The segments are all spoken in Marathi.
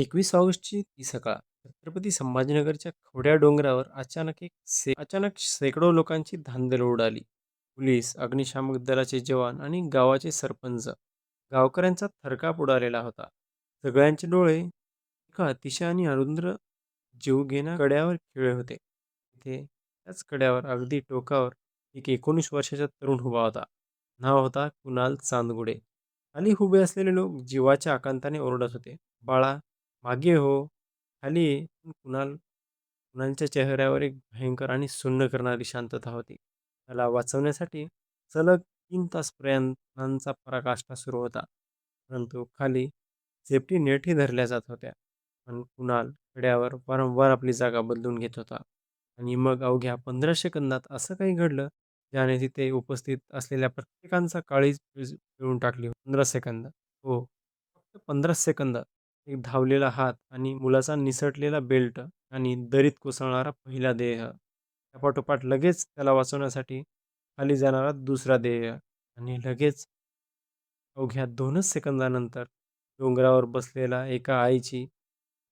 21 ऑगस्टची ती सकाळ. छत्रपती संभाजीनगरच्या खवड्या डोंगरावर अचानक शेकडो लोकांची धांदल उडाली. पोलीस, अग्निशामक दलाचे जवान आणि गावाचे सरपंच. गावकऱ्यांचा थरकाप उडालेला होता. सगळ्यांचे डोळे एका अतिशय आणि अरुंद जीवघेण्या कड्यावर खिळले होते. तिथे त्याच कड्यावर अगदी टोकावर एक 19 वर्षाचा तरुण उभा होता. नाव होता कुणाल चांदगुडे. खाली उभे असलेले लोक जीवाच्या आकांताने ओरडत होते. "बाळा, मागे हो, खाली ये." पण कुणालच्या चेहऱ्यावर एक भयंकर आणि सुन्न करणारी शांतता होती. त्याला वाचवण्यासाठी सलग 3 तास प्रयत्नांचा पराकाष्ठा सुरू होता. परंतु खाली सेफ्टी नेटही धरल्या जात होत्या. पण कुणाल कड्यावर वारंवार आपली जागा बदलून घेत होता. आणि मग अवघ्या 15 सेकंदात असं काही घडलं, ज्याने तिथे उपस्थित असलेल्या प्रत्येकाचा काळीज पिळून टाकली. 15 सेकंद. हो, फक्त 15 सेकंद. एक धावलेला हात आणि मुलाचा निसटलेला बेल्ट आणि दरीत कोसळणारा पहिला देह. त्यापाठोपाठ लगेच त्याला वाचवण्यासाठी खाली जाणारा दुसरा देह आणि लगेच अवघ्या 2च सेकंदानंतर डोंगरावर बसलेला एका आईची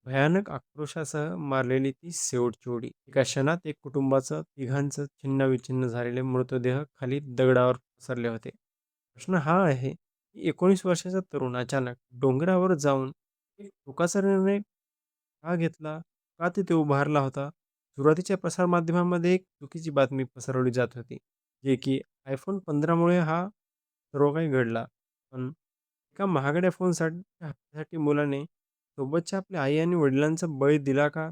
भयानक आक्रोशासह मारलेली ती शेवटची उडी. एका क्षणात एक कुटुंबाचं तिघांचं छिन्नविच्छिन्न झालेले मृतदेह खाली दगडावर पसरले होते. प्रश्न हा आहे की 19 वर्षाचा तरुण अचानक डोंगरावर जाऊन एक टोकाचा निर्णय का घेतला? का तिथे उभारला होता? सुरुवातीच्या प्रसारमाध्यमांमध्ये एक चुकीची बातमी पसरवली जात होती, जे की iPhone 15 मुळे हा सर्व काही घडला. पण एका महागड्या फोनसाठी हप्त्यासाठी मुलाने सोबतच्या आपल्या आई आणि वडिलांचा बळी दिला का?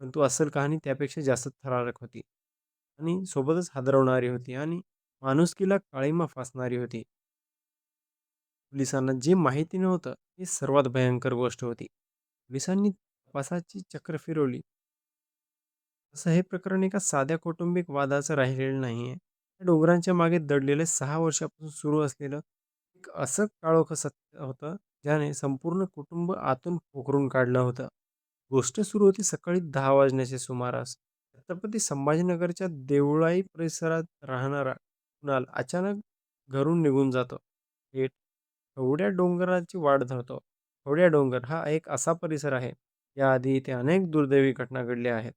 परंतु असल कहाणी त्यापेक्षा जास्त थरारक होती आणि सोबतच हादरवणारी होती आणि माणुसकीला काळिमा फासणारी होती. पोलिसांना जे माहिती नव्हतं, ही सर्वात भयंकर गोष्ट होती. पोलिसांनी तपासाची चक्र फिरवली. तसं हे प्रकरण एका साध्या कौटुंबिक वादाचं राहिलेलं नाहीये. त्या डोंगरांच्या मागे दडलेलं 6 वर्षापासून सुरू असलेलं एक असं काळोख सत्य होतं, ज्याने संपूर्ण कुटुंब आतून पोखरून काढलं होतं. गोष्ट सुरू होती सकाळी 10 वाजण्याच्या सुमारास. छत्रपती संभाजीनगरच्या देवळाई परिसरात राहणारा कुणाल अचानक घरून निघून जातो. थेट कवड्या डोंगराची वाट धरतो. कवड्या डोंगर हा एक असा परिसर आहे, याआधी इथे अनेक दुर्दैवी घटना घडल्या आहेत.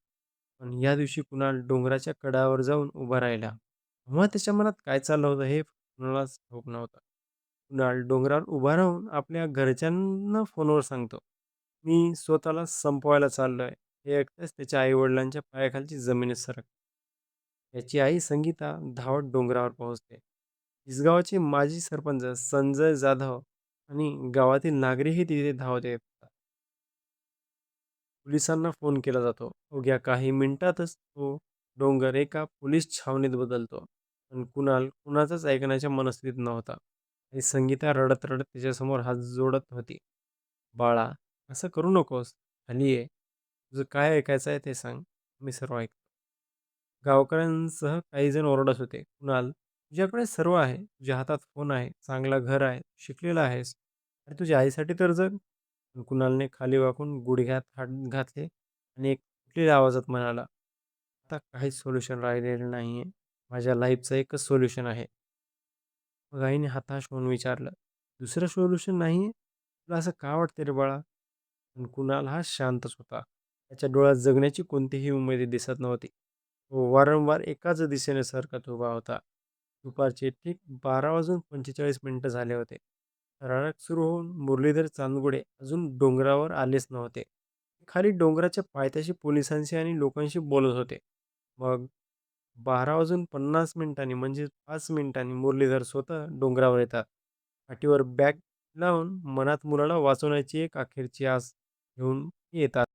पण या दिवशी कुणाल डोंगराच्या कडावर जाऊन उभा राहिला. तेव्हा त्याच्या मनात काय चाललं होतं हे कुणालाच ठाऊक नव्हतं. कुणाल डोंगरावर उभा राहून आपल्या घरच्यांना फोनवर सांगतो, "मी स्वतःला संपवायला चाललोय." हे ऐकताच त्याच्या आई-वडिलांच्या पायाखालची जमीनच सरकते. त्याची आई संगीता धावत डोंगरावर पोहोचते. इसगावचे माजी सरपंच संजय जाधव आणि गावातील नागरिकही तिथे धावत येतात. पोलिसांना फोन केला जातो. अवघ्या काही मिनिटातच तो डोंगर एका पोलीस छावणीत बदलतो. पण कुणाल कुणाचंच ऐकण्याच्या मनस्थितीत नव्हता. आणि संगीता रडत-रडत त्याच्यासमोर हात जोडत होती. "बाळा, असं करू नकोस. खाली ये. तुझं काय ऐकायचं आहे ते सांग. मी सर्व ऐकतो." गावकऱ्यांसह काही जण ओरडत होते. "कुणाल, तुझ्याकडे सर्व आहे. तुझ्या हातात फोन आहे, चांगलं घर आहे, शिकलेला आहेस. आणि तुझ्या आईसाठी तर जग." पण कुणालने खाली वाकून गुडघ्यात हात घातले आणि एक तुटलेल्या आवाजात म्हणाला, "आता काहीच सोल्युशन राहिलेलं नाहीये. माझ्या लाईफचं एकच सोल्युशन आहे." मग आईने हताश होऊन विचारलं, "दुसरं सोल्युशन नाहीये? तुला असं का वाटतं रे बाळा?" पण कुणाल हा शांतच होता. त्याच्या डोळ्यात जगण्याची कोणतीही उमेद दिसत नव्हती. तो वारंवार एकाच दिशेने सरकत उभा होता. दुपारचे ठीक 12 वाजून 45 मिनिटं झाले होते. थरारक सुरू होऊन मुरलीधर चांदगुडे अजून डोंगरावर आलेच नव्हते. खाली डोंगराच्या पायथ्याशी पोलिसांशी आणि लोकांशी बोलत होते. मग 12 वाजून 50 मिनिटांनी म्हणजे 5 मिनिटांनी मुरलीधर स्वतः डोंगरावर येतात. पाठीवर बॅग लावून मनात मुलाला वाचवण्याची एक अखेरची आस घेऊन येतात.